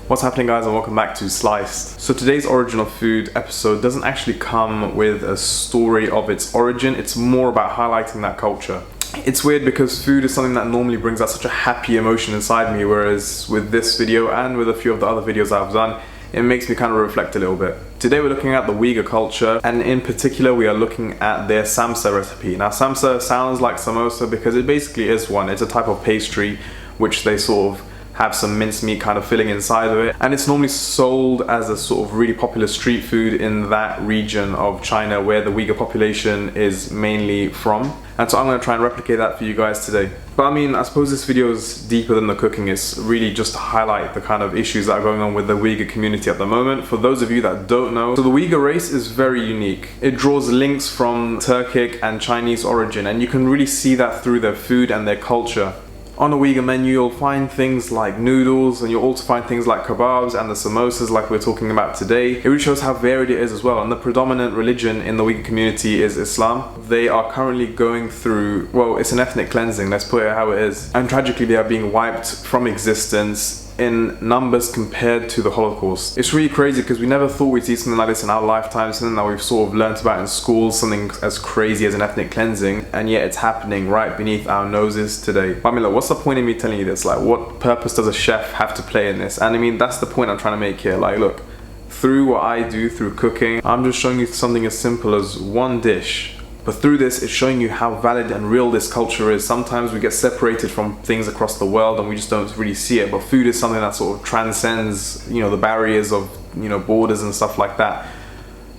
What's happening, guys, and welcome back to Sliced. So today's Origin of Food episode doesn't actually come with a story of its origin. It's more about highlighting that culture. It's weird because food is something that normally brings out such a happy emotion inside me, whereas with this video and with a few of the other videos I've done, it makes me kind of reflect a little bit. Today we're looking at the Uyghur culture, and in particular we are looking at their Samsa recipe. Now Samsa sounds like samosa because it basically is one. It's a type of pastry which they sort of have some mincemeat kind of filling inside of it, and it's normally sold as a sort of really popular street food in that region of China where the Uyghur population is mainly from. And so I'm going to try and replicate that for you guys today. But I mean, I suppose this video is deeper than the cooking. It's really just to highlight the kind of issues that are going on with the Uyghur community at the moment. For those of you that don't know, so the Uyghur race is very unique. It draws links from Turkic and Chinese origin, and you can really see that through their food and their culture. On a Uyghur menu, you'll find things like noodles, and you'll also find things like kebabs and the samosas like we're talking about today. It really shows how varied it is as well, and the predominant religion in the Uyghur community is Islam. They are currently going through, well, it's an ethnic cleansing, let's put it how it is. And tragically, they are being wiped from existence in numbers compared to the Holocaust. It's really crazy because we never thought we'd see something like this in our lifetime, something that we've sort of learnt about in school, something as crazy as an ethnic cleansing, and yet it's happening right beneath our noses today. But I mean, look, what's the point of me telling you this? Like, what purpose does a chef have to play in this? And I mean, that's the point I'm trying to make here. Like, look, through what I do, through cooking, I'm just showing you something as simple as one dish. But through this, it's showing you how valid and real this culture is. Sometimes we get separated from things across the world and we just don't really see it. But food is something that sort of transcends, you know, the barriers of, you know, borders and stuff like that.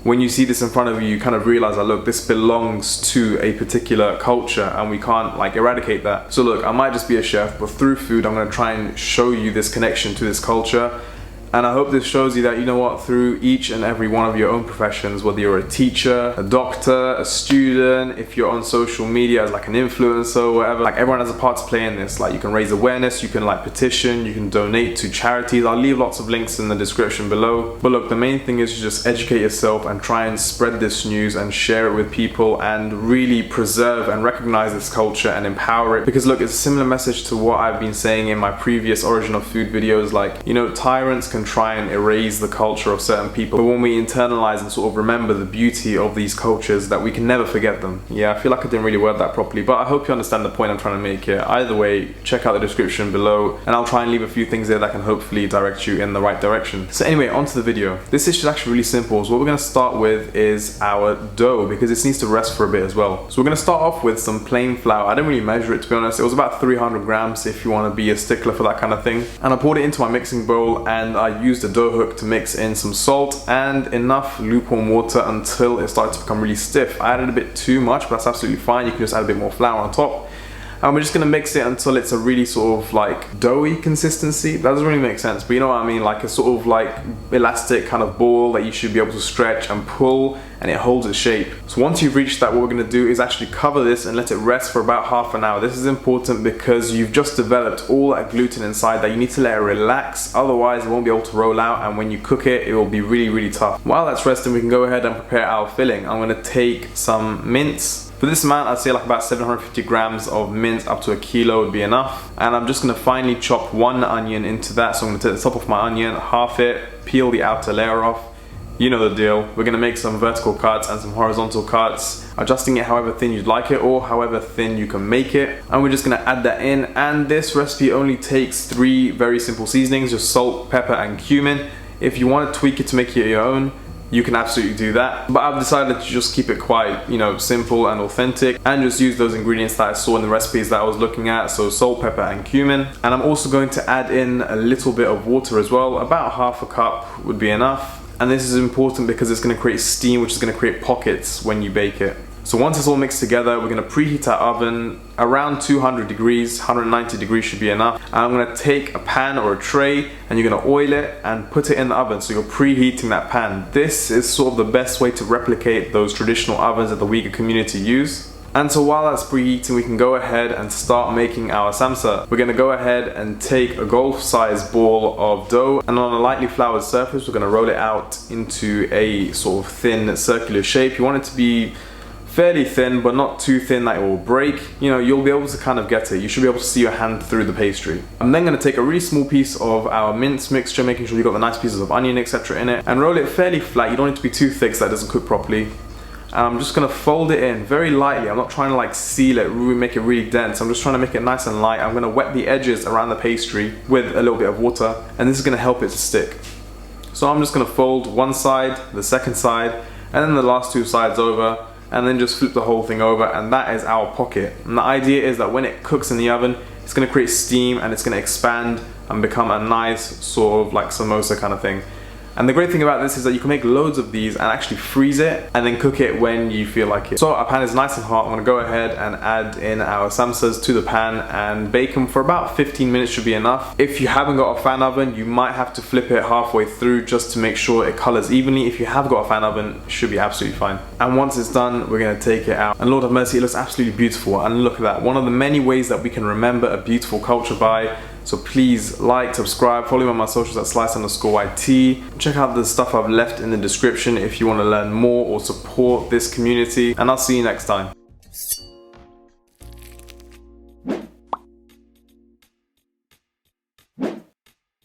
When you see this in front of you, you kind of realize that, look, this belongs to a particular culture and we can't like eradicate that. So look, I might just be a chef, but through food, I'm going to try and show you this connection to this culture. And I hope this shows you that, you know what, through each and every one of your own professions, whether you're a teacher, a doctor, a student, if you're on social media as like an influencer, whatever, like everyone has a part to play in this. Like you can raise awareness, you can like petition, you can donate to charities. I'll leave lots of links in the description below. But look, the main thing is to just educate yourself and try and spread this news and share it with people and really preserve and recognize this culture and empower it. Because look, it's a similar message to what I've been saying in my previous Origin of Food videos. Like, you know, tyrants can try and erase the culture of certain people, but when we internalize and sort of remember the beauty of these cultures, that we can never forget them. Yeah, I feel like I didn't really word that properly, but I hope you understand the point I'm trying to make here. Either way, check out the description below and I'll try and leave a few things there that can hopefully direct you in the right direction. So anyway, onto the video. This dish is actually really simple. So what we're going to start with is our dough, because this needs to rest for a bit as well. So we're going to start off with some plain flour. I didn't really measure it, to be honest. It was about 300 grams if you want to be a stickler for that kind of thing. And I poured it into my mixing bowl and I used a dough hook to mix in some salt and enough lukewarm water until it started to become really stiff. I added a bit too much, but that's absolutely fine. You can just add a bit more flour on top. And we're just going to mix it until it's a really sort of like doughy consistency. That doesn't really make sense, but you know what I mean, like a sort of like elastic kind of ball that you should be able to stretch and pull, and it holds its shape. So once you've reached that, what we're going to do is actually cover this and let it rest for about half an hour. This is important because you've just developed all that gluten inside that you need to let it relax, otherwise it won't be able to roll out, and when you cook it, it will be really, really tough. While that's resting, we can go ahead and prepare our filling. I'm going to take some mince. For this amount, I'd say like about 750 grams of mince, up to a kilo would be enough. And I'm just going to finely chop one onion into that. So I'm going to take the top of my onion, half it, peel the outer layer off. You know the deal. We're going to make some vertical cuts and some horizontal cuts, adjusting it however thin you'd like it or however thin you can make it. And we're just going to add that in. And this recipe only takes 3 very simple seasonings, just salt, pepper and cumin. If you want to tweak it to make it your own, you can absolutely do that, but I've decided to just keep it quite, you know, simple and authentic and just use those ingredients that I saw in the recipes that I was looking at, so salt, pepper and cumin. And I'm also going to add in a little bit of water as well. About half a cup would be enough, and this is important because it's going to create steam, which is going to create pockets when you bake it. So once it's all mixed together, we're going to preheat our oven around 200 degrees, 190 degrees should be enough. And I'm going to take a pan or a tray and you're going to oil it and put it in the oven. So you're preheating that pan. This is sort of the best way to replicate those traditional ovens that the Uyghur community use. And so while that's preheating, we can go ahead and start making our samsa. We're going to go ahead and take a golf-sized ball of dough, and on a lightly floured surface, we're going to roll it out into a sort of thin circular shape. You want it to be fairly thin, but not too thin that it will break. You know, you'll be able to kind of get it. You should be able to see your hand through the pastry. I'm then going to take a really small piece of our mince mixture, making sure you've got the nice pieces of onion, etc. in it, and roll it fairly flat. You don't need to be too thick so that it doesn't cook properly. And I'm just going to fold it in very lightly. I'm not trying to like seal it, really make it really dense. I'm just trying to make it nice and light. I'm going to wet the edges around the pastry with a little bit of water, and this is going to help it to stick. So I'm just going to fold one side, the second side, and then the last two sides over, and then just flip the whole thing over, and that is our pocket. And the idea is that when it cooks in the oven, it's going to create steam and it's going to expand and become a nice sort of like samosa kind of thing. And the great thing about this is that you can make loads of these and actually freeze it and then cook it when you feel like it. So our pan is nice and hot. I'm going to go ahead and add in our samsas to the pan and bake them for about 15 minutes should be enough. If you haven't got a fan oven, you might have to flip it halfway through just to make sure it colors evenly. If you have got a fan oven, it should be absolutely fine. And once it's done, we're going to take it out. And Lord have mercy, it looks absolutely beautiful. And look at that. One of the many ways that we can remember a beautiful culture by. So please like, subscribe, follow me on my socials at slice_YT. Check out the stuff I've left in the description if you want to learn more or support this community. And I'll see you next time.